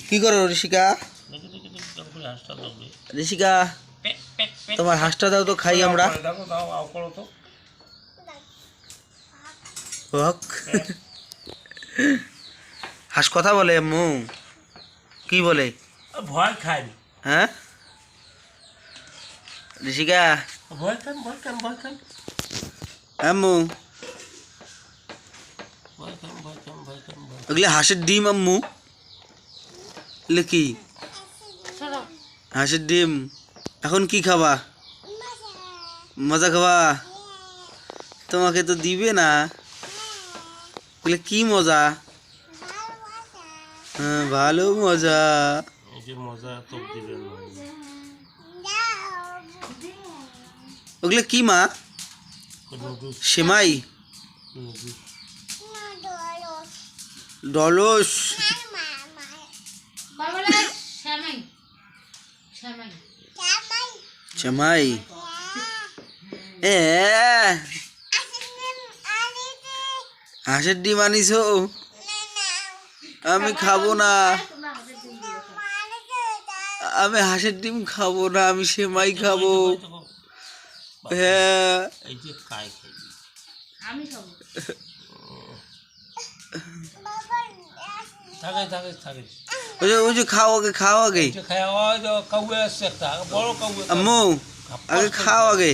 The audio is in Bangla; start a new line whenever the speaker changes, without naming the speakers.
কি করো ঋষিকা? ঋষিকা তোমার হাঁসটা দাও তো খাই আমরা। হাঁস কথা বলে আম্মু? কি বলে?
ভয় খাই।
হ্যাঁ ঋষিকা
ভয় খান ভয় খান ভয় খান
আম্মু
ভয় খান ভয় খান ভয় খান ভয়
ওগুলো হাঁসের ডিম আম্মু? এগুলো কি হাঁসের ডিম? এখন কি খাবা? মজা খাবা? তোমাকে তো দিবে না। এগুলো কি মজা? হ্যাঁ ভালো মজা।
এই যে মজা তো দিবেন
ওগুলো কি মা? সেমাই? ডলস? সেমাই? এ হাঁসের ডিম আনিস? আমি খাবো না, আমি হাঁসের ডিম খাবো না, আমি সেমাই খাবো। হ্যাঁ
এই যে খাই খাই
আমি খাবো।
থাকে থাকে থাকে
ওই যে খাও আগে, খাও আগে
খাওয়া কাউয়ে আসছে একটা বড় কাউয়ে
আম্মু, আগে খাও আগে।